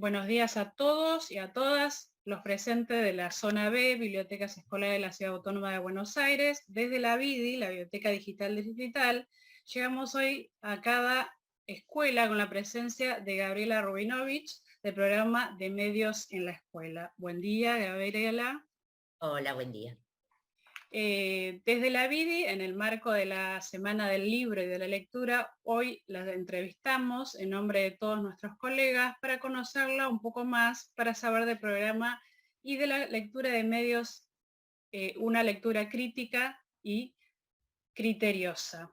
Buenos días a todos y a todas los presentes de la Zona B, Bibliotecas Escolares de la Ciudad Autónoma de Buenos Aires. Desde la BIDI, la Biblioteca Digital, llegamos hoy a cada escuela con la presencia de Gabriela Rubinovich, del programa de Medios en la Escuela. Buen día, Gabriela. Hola, buen día. Desde la BIDI, en el marco de la Semana del Libro y de la Lectura, hoy la entrevistamos en nombre de todos nuestros colegas para conocerla un poco más, para saber del programa y de la lectura de medios, una lectura crítica y criteriosa.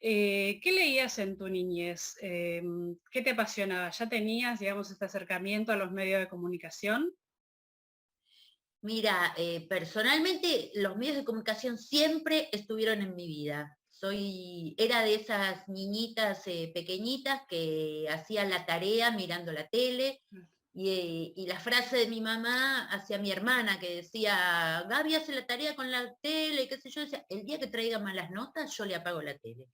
¿Qué leías en tu niñez? ¿Qué te apasionaba? ¿Ya tenías, digamos, este acercamiento a los medios de comunicación? Mira, personalmente los medios de comunicación siempre estuvieron en mi vida. Era de esas niñitas pequeñitas que hacían la tarea mirando la tele y la frase de mi mamá hacia mi hermana que decía, Gaby hace la tarea con la tele, qué sé yo, decía, el día que traiga malas notas yo le apago la tele.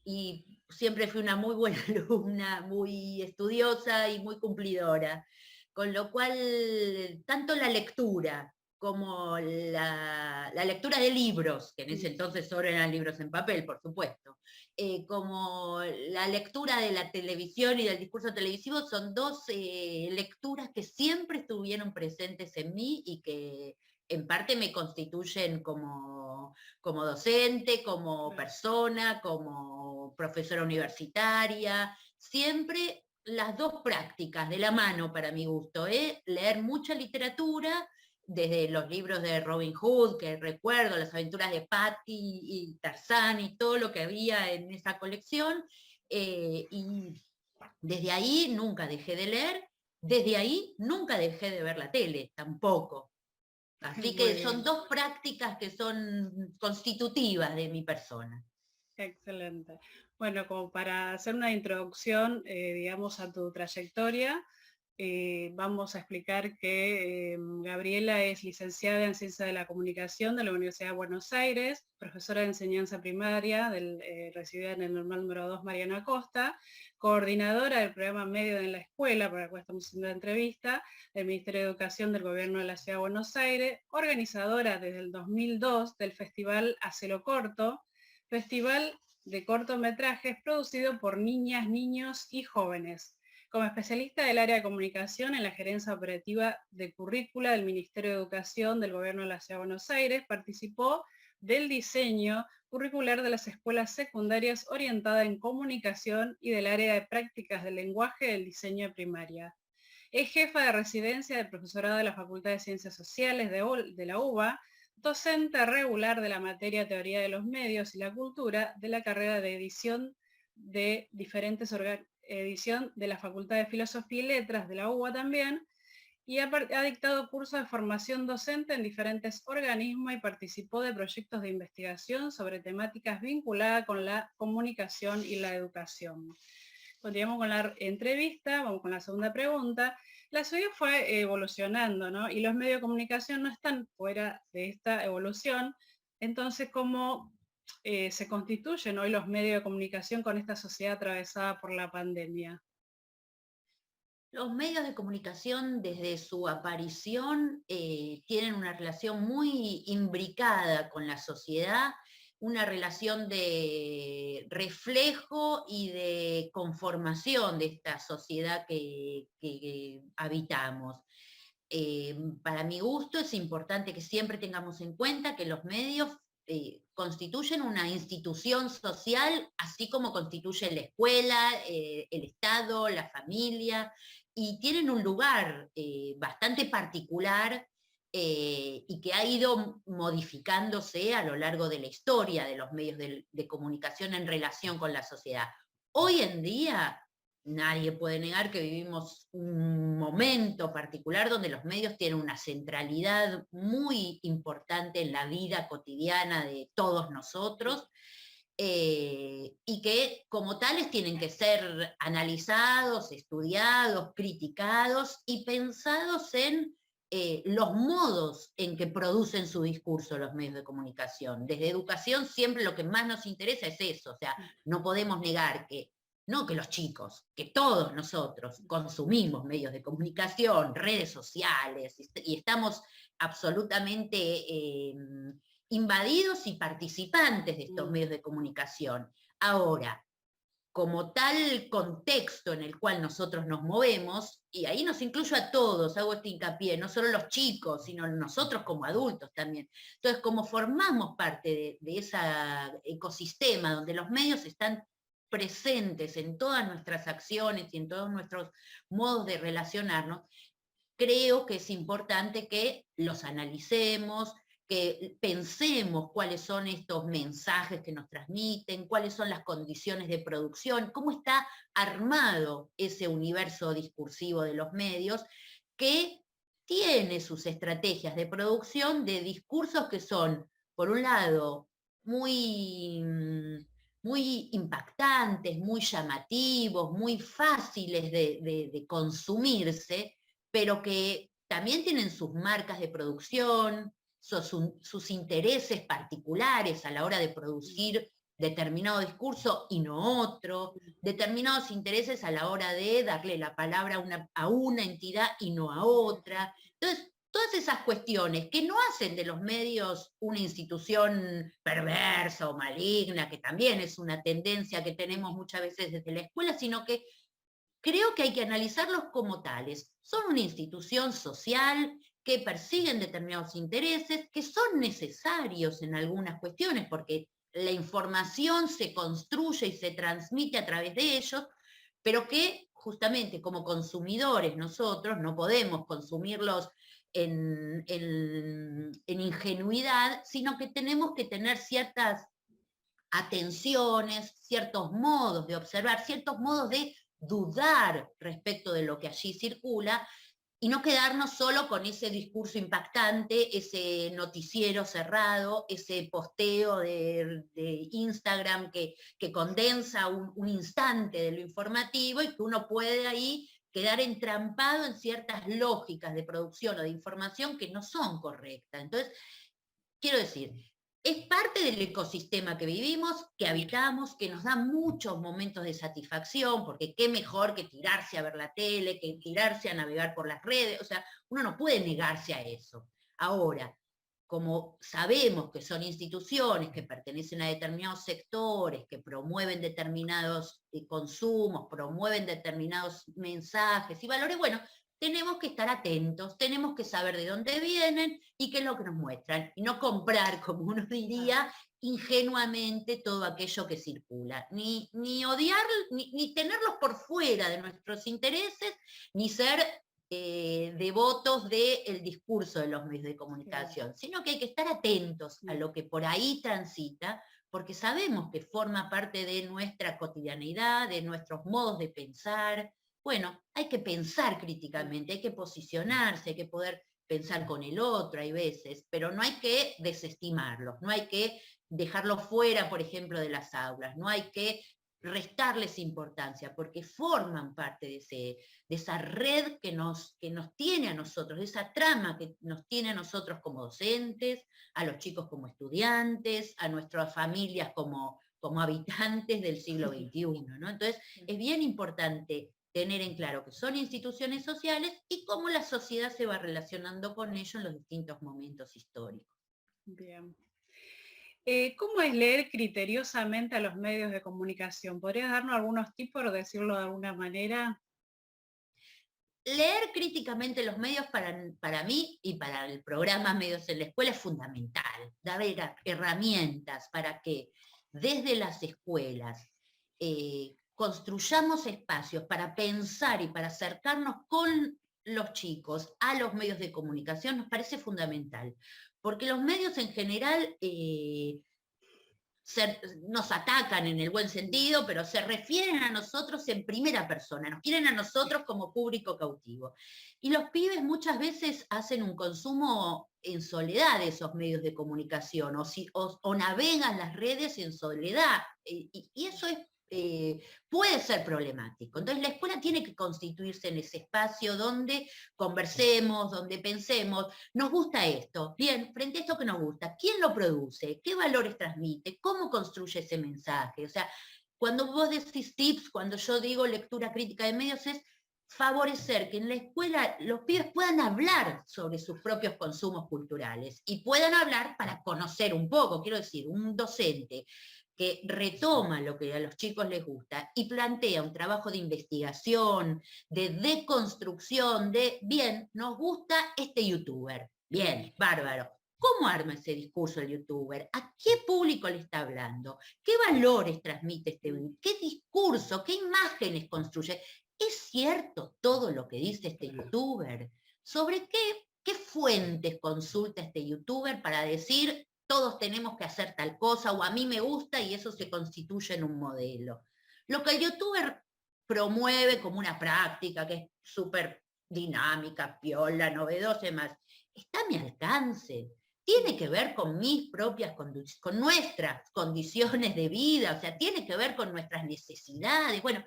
Y siempre fui una muy buena alumna, muy estudiosa y muy cumplidora. Con lo cual, tanto la lectura como la lectura de libros, que en ese entonces solo eran libros en papel, por supuesto, como la lectura de la televisión y del discurso televisivo, son dos lecturas que siempre estuvieron presentes en mí y que en parte me constituyen como docente, como persona, como profesora universitaria, siempre las dos prácticas de la mano para mi gusto, leer mucha literatura, desde los libros de Robin Hood, que recuerdo, las aventuras de Patty y Tarzán y todo lo que había en esa colección, y desde ahí nunca dejé de leer, desde ahí nunca dejé de ver la tele, tampoco. Así Muy que son bien. dos prácticas que son constitutivas de mi persona. Excelente. Bueno, como para hacer una introducción, digamos, a tu trayectoria, vamos a explicar que Gabriela es licenciada en Ciencia de la Comunicación de la Universidad de Buenos Aires, profesora de enseñanza primaria, recibida en el normal número 2 Mariano Acosta, coordinadora del programa Medio en la Escuela, para el cual estamos haciendo la entrevista, del Ministerio de Educación del Gobierno de la Ciudad de Buenos Aires, organizadora desde el 2002 del Festival Hacelo Corto, festival de cortometrajes producido por niñas, niños y jóvenes. Como especialista del área de comunicación en la gerencia operativa de currícula del Ministerio de Educación del Gobierno de la Ciudad de Buenos Aires, participó del diseño curricular de las escuelas secundarias orientada en comunicación y del área de prácticas del lenguaje del diseño de primaria. Es jefa de residencia del profesorado de la Facultad de Ciencias Sociales de la UBA, docente regular de la materia Teoría de los Medios y la Cultura de la carrera de edición de edición de la Facultad de Filosofía y Letras de la UBA también, y ha dictado cursos de formación docente en diferentes organismos y participó de proyectos de investigación sobre temáticas vinculadas con la comunicación y la educación. Continuamos con la entrevista, vamos con la segunda pregunta. La sociedad fue evolucionando, ¿no? Y los medios de comunicación no están fuera de esta evolución. Entonces, ¿cómo se constituyen hoy los medios de comunicación con esta sociedad atravesada por la pandemia? Los medios de comunicación desde su aparición tienen una relación muy imbricada con la sociedad, una relación de reflejo y de conformación de esta sociedad que habitamos. Para mi gusto es importante que siempre tengamos en cuenta que los medios constituyen una institución social, así como constituyen la escuela, el Estado, la familia, y tienen un lugar bastante particular y que ha ido modificándose a lo largo de la historia de los medios de comunicación en relación con la sociedad. Hoy en día nadie puede negar que vivimos un momento particular donde los medios tienen una centralidad muy importante en la vida cotidiana de todos nosotros, y que como tales tienen que ser analizados, estudiados, criticados y pensados en los modos en que producen su discurso los medios de comunicación. Desde educación siempre lo que más nos interesa es eso, o sea, no podemos negar que no que los chicos, que todos nosotros consumimos medios de comunicación, redes sociales, y estamos absolutamente invadidos y participantes de estos medios de comunicación. Ahora, como tal contexto en el cual nosotros nos movemos, y ahí nos incluyo a todos, hago este hincapié, no solo los chicos, sino nosotros como adultos también. Entonces, como formamos parte de ese ecosistema donde los medios están presentes en todas nuestras acciones y en todos nuestros modos de relacionarnos, creo que es importante que los analicemos, que pensemos cuáles son estos mensajes que nos transmiten, cuáles son las condiciones de producción, cómo está armado ese universo discursivo de los medios, que tiene sus estrategias de producción de discursos que son, por un lado, muy impactantes, muy llamativos, muy fáciles de consumirse, pero que también tienen sus marcas de producción, sus intereses particulares a la hora de producir determinado discurso y no otro, determinados intereses a la hora de darle la palabra a una entidad y no a otra. Entonces, todas esas cuestiones que no hacen de los medios una institución perversa o maligna, que también es una tendencia que tenemos muchas veces desde la escuela, sino que creo que hay que analizarlos como tales. Son una institución social que persiguen determinados intereses, que son necesarios en algunas cuestiones, porque la información se construye y se transmite a través de ellos, pero que justamente como consumidores nosotros no podemos consumirlos en ingenuidad, sino que tenemos que tener ciertas atenciones, ciertos modos de observar, ciertos modos de dudar respecto de lo que allí circula y no quedarnos solo con ese discurso impactante, ese noticiero cerrado, ese posteo de Instagram que condensa un instante de lo informativo y que uno puede ahí quedar entrampado en ciertas lógicas de producción o de información que no son correctas. Entonces, quiero decir, es parte del ecosistema que vivimos, que habitamos, que nos da muchos momentos de satisfacción, porque qué mejor que tirarse a ver la tele, que tirarse a navegar por las redes, o sea, uno no puede negarse a eso. Ahora, como sabemos que son instituciones que pertenecen a determinados sectores, que promueven determinados consumos, promueven determinados mensajes y valores, bueno, tenemos que estar atentos, tenemos que saber de dónde vienen y qué es lo que nos muestran, y no comprar, como uno diría, ingenuamente todo aquello que circula, ni odiar, ni tenerlos por fuera de nuestros intereses, ni ser devotos del discurso de los medios de comunicación, sino que hay que estar atentos a lo que por ahí transita, porque sabemos que forma parte de nuestra cotidianidad, de nuestros modos de pensar. Bueno, hay que pensar críticamente, hay que posicionarse, hay que poder pensar con el otro, hay veces, pero no hay que desestimarlos, no hay que dejarlos fuera, por ejemplo, de las aulas, no hay que restarles importancia, porque forman parte de esa red que nos tiene a nosotros, de esa trama que nos tiene a nosotros como docentes, a los chicos como estudiantes, a nuestras familias como habitantes del siglo XXI, ¿no? Entonces, es bien importante tener en claro que son instituciones sociales y cómo la sociedad se va relacionando con ellos en los distintos momentos históricos. Bien. ¿Cómo es leer criteriosamente a los medios de comunicación? ¿Podrías darnos algunos tips, por decirlo de alguna manera? Leer críticamente los medios para mí y para el programa Medios en la Escuela es fundamental. Dar herramientas para que desde las escuelas construyamos espacios para pensar y para acercarnos con los chicos a los medios de comunicación nos parece fundamental. Porque los medios en general nos atacan en el buen sentido, pero se refieren a nosotros en primera persona, nos quieren a nosotros como público cautivo. Y los pibes muchas veces hacen un consumo en soledad de esos medios de comunicación, o navegan las redes en soledad, y eso puede ser problemático. Entonces la escuela tiene que constituirse en ese espacio donde conversemos, donde pensemos, nos gusta esto, bien, frente a esto que nos gusta, ¿quién lo produce? ¿Qué valores transmite? ¿Cómo construye ese mensaje? O sea, cuando vos decís tips, cuando yo digo lectura crítica de medios, es favorecer que en la escuela los pibes puedan hablar sobre sus propios consumos culturales y puedan hablar para conocer un poco, quiero decir, un docente que retoma lo que a los chicos les gusta y plantea un trabajo de investigación, de deconstrucción, de, bien, nos gusta este youtuber, bien, bárbaro. ¿Cómo arma ese discurso el youtuber? ¿A qué público le está hablando? ¿Qué valores transmite este? ¿Qué discurso? ¿Qué imágenes construye? ¿Es cierto todo lo que dice este youtuber? ¿Sobre qué fuentes consulta este youtuber para decir todos tenemos que hacer tal cosa o a mí me gusta y eso se constituye en un modelo? Lo que el youtuber promueve como una práctica que es súper dinámica, piola, novedosa y demás, está a mi alcance. Tiene que ver con mis propias condiciones, con nuestras condiciones de vida, o sea, tiene que ver con nuestras necesidades. Bueno,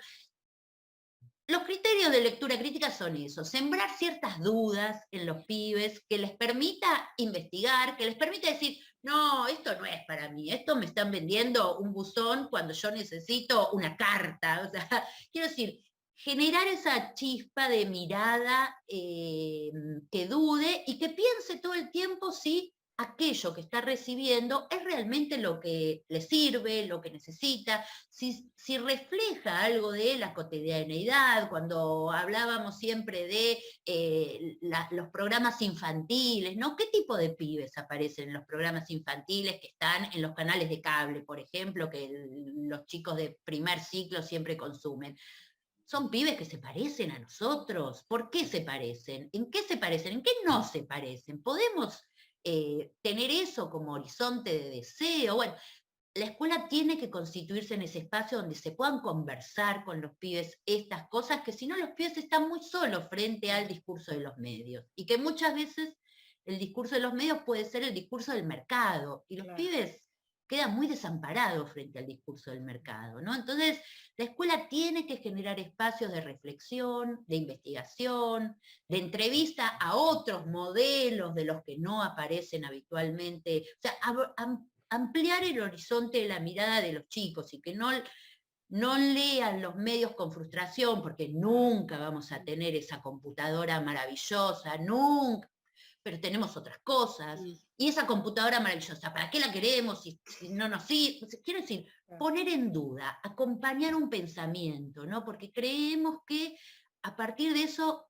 los criterios de lectura crítica son eso, sembrar ciertas dudas en los pibes que les permita investigar, que les permita decir, no, esto no es para mí, esto me están vendiendo un buzón cuando yo necesito una carta. O sea, quiero decir, generar esa chispa de mirada que dude y que piense todo el tiempo si aquello que está recibiendo es realmente lo que le sirve, lo que necesita, si refleja algo de la cotidianeidad, cuando hablábamos siempre de los programas infantiles, ¿no? ¿Qué tipo de pibes aparecen en los programas infantiles que están en los canales de cable, por ejemplo, que los chicos de primer ciclo siempre consumen? Son pibes que se parecen a nosotros. ¿Por qué se parecen? ¿En qué se parecen? ¿En qué no se parecen? ¿Podemos tener eso como horizonte de deseo? Bueno, la escuela tiene que constituirse en ese espacio donde se puedan conversar con los pibes estas cosas, que si no los pibes están muy solos frente al discurso de los medios. Y que muchas veces el discurso de los medios puede ser el discurso del mercado. Y los pibes quedan muy desamparados frente al discurso del mercado, ¿no? Entonces, la escuela tiene que generar espacios de reflexión, de investigación, de entrevista a otros modelos de los que no aparecen habitualmente. O sea, ampliar el horizonte de la mirada de los chicos y que no lean los medios con frustración, porque nunca vamos a tener esa computadora maravillosa, nunca, pero tenemos otras cosas. Y esa computadora maravillosa, ¿para qué la queremos si no nos sirve? Quiero decir, poner en duda, acompañar un pensamiento, ¿no? Porque creemos que a partir de eso,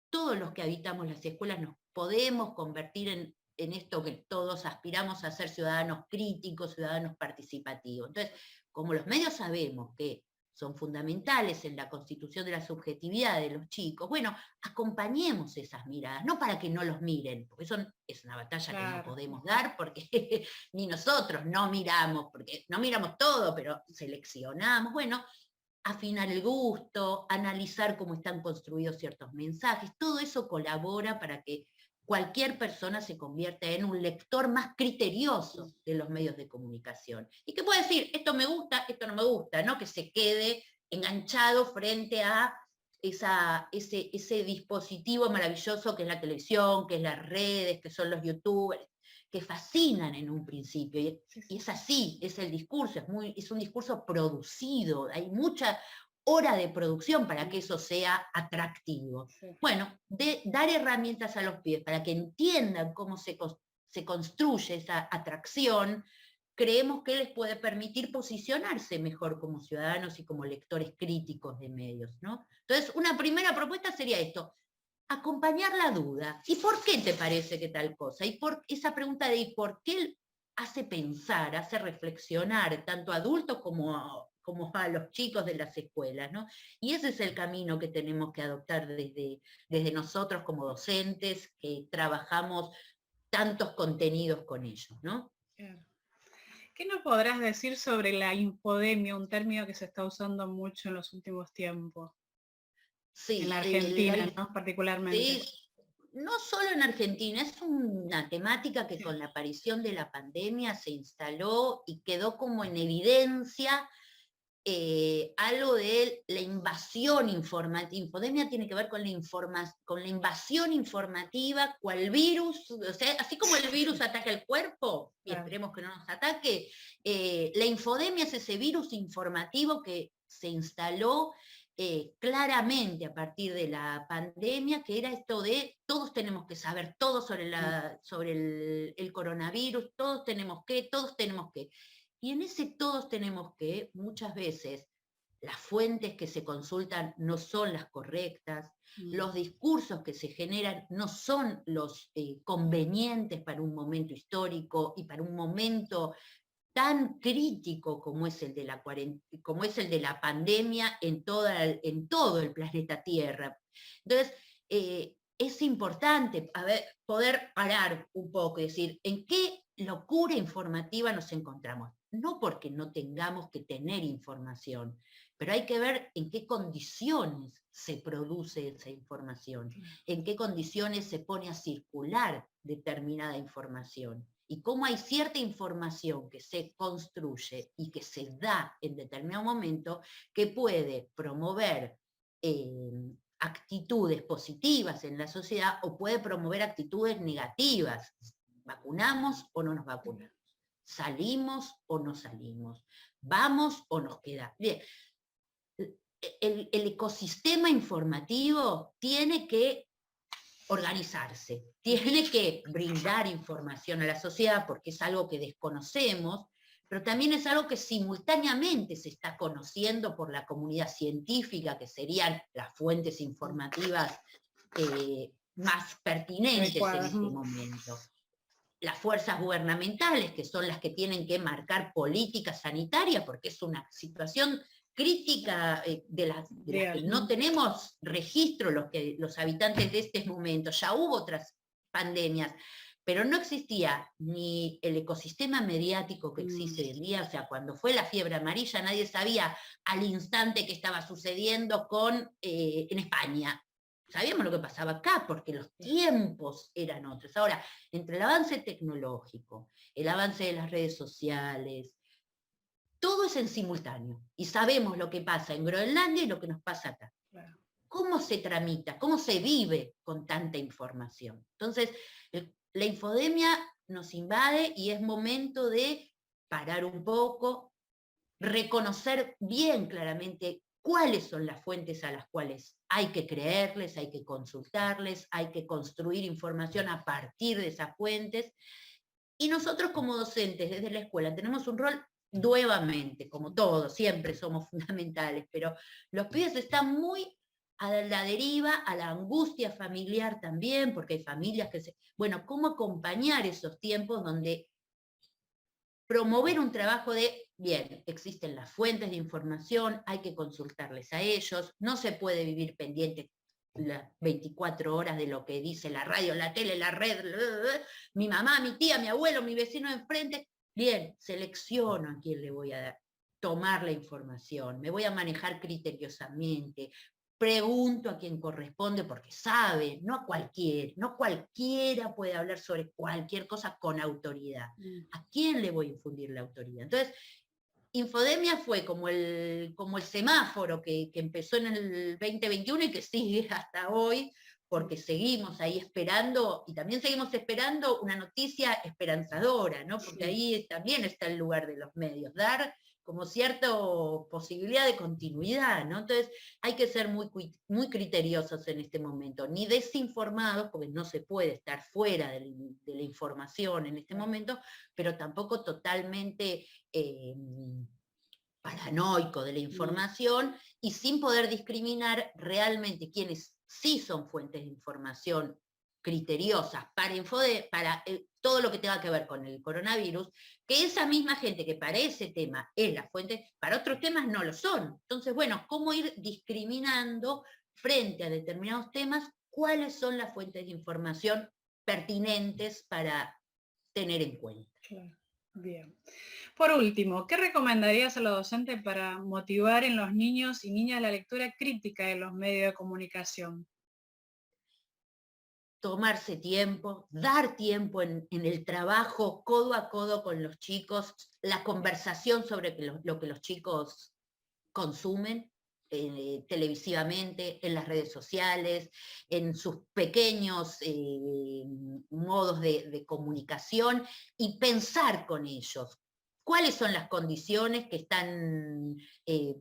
todos los que habitamos las escuelas nos podemos convertir en esto que todos aspiramos a ser ciudadanos críticos, ciudadanos participativos. Entonces, como los medios sabemos que son fundamentales en la constitución de la subjetividad de los chicos, bueno, acompañemos esas miradas, no para que no los miren, porque eso es una batalla que no podemos dar, porque ni nosotros no miramos, porque no miramos todo, pero seleccionamos. Bueno, afinar el gusto, analizar cómo están construidos ciertos mensajes, todo eso colabora para que cualquier persona se convierta en un lector más criterioso de los medios de comunicación. Y que pueda decir, esto me gusta, esto no me gusta, ¿no? Que se quede enganchado frente a ese dispositivo maravilloso que es la televisión, que es las redes, que son los youtubers, que fascinan en un principio. Y es así, es el discurso, es un discurso producido, hay mucha hora de producción para que eso sea atractivo. Bueno, dar herramientas a los pies para que entiendan cómo se construye esa atracción, creemos que les puede permitir posicionarse mejor como ciudadanos y como lectores críticos de medios, ¿no? Entonces, una primera propuesta sería esto, acompañar la duda. ¿Y por qué te parece que tal cosa? Y por esa pregunta de ¿y por qué hace pensar, hace reflexionar tanto a adultos como a los chicos de las escuelas, ¿no? Y ese es el camino que tenemos que adoptar desde nosotros como docentes, que trabajamos tantos contenidos con ellos, ¿no? ¿Qué nos podrás decir sobre la infodemia, un término que se está usando mucho en los últimos tiempos? Sí, en la Argentina, ¿no? Particularmente. Sí, no solo en Argentina, es una temática que con la aparición de la pandemia se instaló y quedó como en evidencia algo de la invasión informativa. Infodemia tiene que ver con con la invasión informativa, cual virus, o sea, así como el virus ataca el cuerpo, y esperemos que no nos ataque, la infodemia es ese virus informativo que se instaló claramente a partir de la pandemia, que era esto de todos tenemos que saber todo sobre el coronavirus, todos tenemos que. Y en ese todos tenemos que, muchas veces, las fuentes que se consultan no son las correctas, los discursos que se generan no son los convenientes para un momento histórico y para un momento tan crítico como es el de la pandemia en todo el planeta Tierra. Entonces, es importante poder parar un poco y decir, ¿en qué locura informativa nos encontramos? No porque no tengamos que tener información, pero hay que ver en qué condiciones se produce esa información, en qué condiciones se pone a circular determinada información, y cómo hay cierta información que se construye y que se da en determinado momento que puede promover actitudes positivas en la sociedad o puede promover actitudes negativas. ¿Vacunamos o no nos vacunamos? ¿Salimos o no salimos? ¿Vamos o nos quedamos? Bien, el ecosistema informativo tiene que organizarse, tiene que brindar información a la sociedad porque es algo que desconocemos, pero también es algo que simultáneamente se está conociendo por la comunidad científica, que serían las fuentes informativas más pertinentes en este momento. Las fuerzas gubernamentales, que son las que tienen que marcar políticas sanitarias, porque es una situación crítica de las que no tenemos registro los habitantes de este momento. Ya hubo otras pandemias, pero no existía ni el ecosistema mediático que existe hoy en día. O sea, cuando fue la fiebre amarilla, nadie sabía al instante qué estaba sucediendo en España. Sabíamos lo que pasaba acá, porque los tiempos eran otros. Ahora, entre el avance tecnológico, el avance de las redes sociales, todo es en simultáneo, y sabemos lo que pasa en Groenlandia y lo que nos pasa acá. Claro. ¿Cómo se tramita? ¿Cómo se vive con tanta información? Entonces, la infodemia nos invade y es momento de parar un poco, reconocer bien claramente cuáles son las fuentes a las cuales hay que creerles, hay que consultarles, hay que construir información a partir de esas fuentes. Y nosotros como docentes desde la escuela tenemos un rol, nuevamente, como todos, siempre somos fundamentales, pero los pibes están muy a la deriva, a la angustia familiar también, porque hay familias Bueno, ¿cómo acompañar esos tiempos donde promover un trabajo de, bien, existen las fuentes de información, hay que consultarles a ellos, no se puede vivir pendiente las 24 horas de lo que dice la radio, la tele, la red, mi mamá, mi tía, mi abuelo, mi vecino de enfrente? Bien, selecciono a quién le voy a tomar la información, me voy a manejar criteriosamente, pregunto a quien corresponde porque sabe, no cualquiera puede hablar sobre cualquier cosa con autoridad. ¿A quién le voy a infundir la autoridad? Entonces, infodemia fue como el semáforo que empezó en el 2021 y que sigue hasta hoy, porque seguimos ahí esperando, y también seguimos esperando una noticia esperanzadora, ¿no? Porque ahí también está el lugar de los medios, dar como cierta posibilidad de continuidad, ¿no? Entonces hay que ser muy, muy criteriosos en este momento, ni desinformados, porque no se puede estar fuera de la información en este momento, pero tampoco totalmente paranoico de la información, y sin poder discriminar realmente quiénes sí son fuentes de información criteriosas para todo lo que tenga que ver con el coronavirus, que esa misma gente que para ese tema es la fuente, para otros temas no lo son. Entonces, bueno, ¿cómo ir discriminando frente a determinados temas cuáles son las fuentes de información pertinentes para tener en cuenta? Claro. Bien. Por último, ¿qué recomendarías a los docentes para motivar en los niños y niñas la lectura crítica de los medios de comunicación? Tomarse tiempo, dar tiempo en el trabajo codo a codo con los chicos, la conversación sobre lo que los chicos consumen televisivamente, en las redes sociales, en sus pequeños modos de comunicación, y pensar con ellos cuáles son las condiciones que están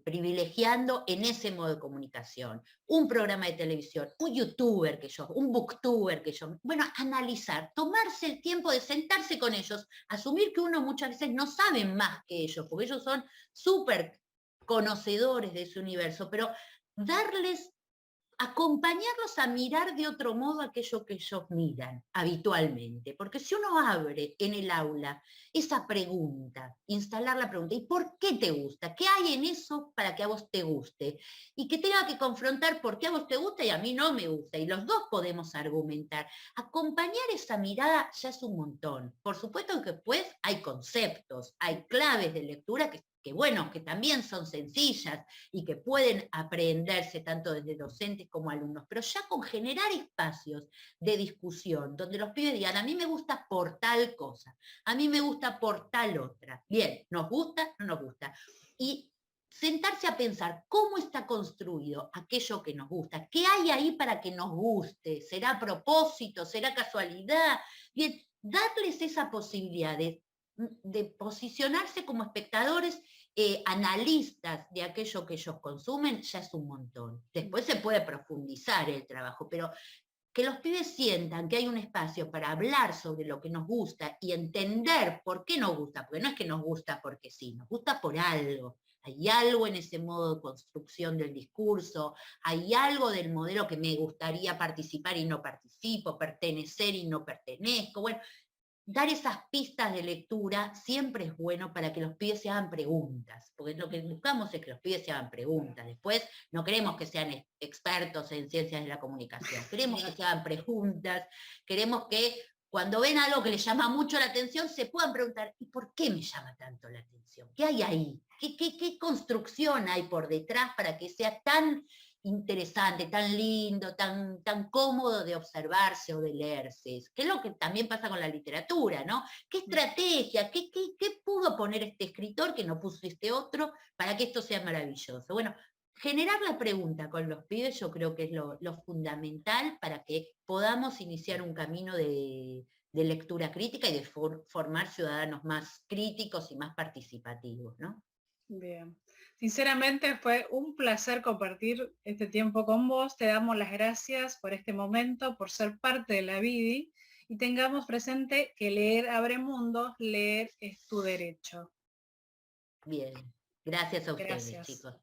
privilegiando en ese modo de comunicación. Un programa de televisión, un youtuber que yo, un booktuber que yo. Bueno, analizar, tomarse el tiempo de sentarse con ellos, asumir que uno muchas veces no sabe más que ellos, porque ellos son súper conocedores de ese universo, pero darles, acompañarlos a mirar de otro modo aquello que ellos miran habitualmente. Porque si uno abre en el aula esa pregunta, instalar la pregunta, ¿y por qué te gusta? ¿Qué hay en eso para que a vos te guste? Y que tenga que confrontar por qué a vos te gusta y a mí no me gusta. Y los dos podemos argumentar. Acompañar esa mirada ya es un montón. Por supuesto que después hay conceptos, hay claves de lectura bueno, que también son sencillas y que pueden aprenderse tanto desde docentes como alumnos, pero ya con generar espacios de discusión, donde los pibes digan, a mí me gusta por tal cosa, a mí me gusta por tal otra. Bien, ¿nos gusta? No nos gusta. Y sentarse a pensar cómo está construido aquello que nos gusta, qué hay ahí para que nos guste, será a propósito, será casualidad. Bien, darles esa posibilidad de posicionarse como espectadores, analistas de aquello que ellos consumen, ya es un montón. Después se puede profundizar el trabajo, pero que los pibes sientan que hay un espacio para hablar sobre lo que nos gusta y entender por qué nos gusta, porque no es que nos gusta porque sí, nos gusta por algo. Hay algo en ese modo de construcción del discurso, hay algo del modelo que me gustaría participar y no participo, pertenecer y no pertenezco. Bueno, dar esas pistas de lectura siempre es bueno para que los pibes se hagan preguntas, porque lo que buscamos es que los pibes se hagan preguntas. Después no queremos que sean expertos en ciencias de la comunicación, queremos que se hagan preguntas, queremos que cuando ven algo que les llama mucho la atención se puedan preguntar, ¿y por qué me llama tanto la atención? ¿Qué hay ahí? ¿Qué construcción hay por detrás para que sea tan interesante, tan lindo, tan cómodo de observarse o de leerse? Que es lo que también pasa con la literatura, ¿no? ¿Qué estrategia, qué pudo poner este escritor que no puso este otro para que esto sea maravilloso? Bueno, generar la pregunta con los pibes yo creo que es lo fundamental para que podamos iniciar un camino de lectura crítica y de formar ciudadanos más críticos y más participativos, ¿no? Bien. Sinceramente fue un placer compartir este tiempo con vos. Te damos las gracias por este momento, por ser parte de la VIDI, y tengamos presente que leer abre mundos, leer es tu derecho. Bien. Gracias a ustedes, Gracias. chicos.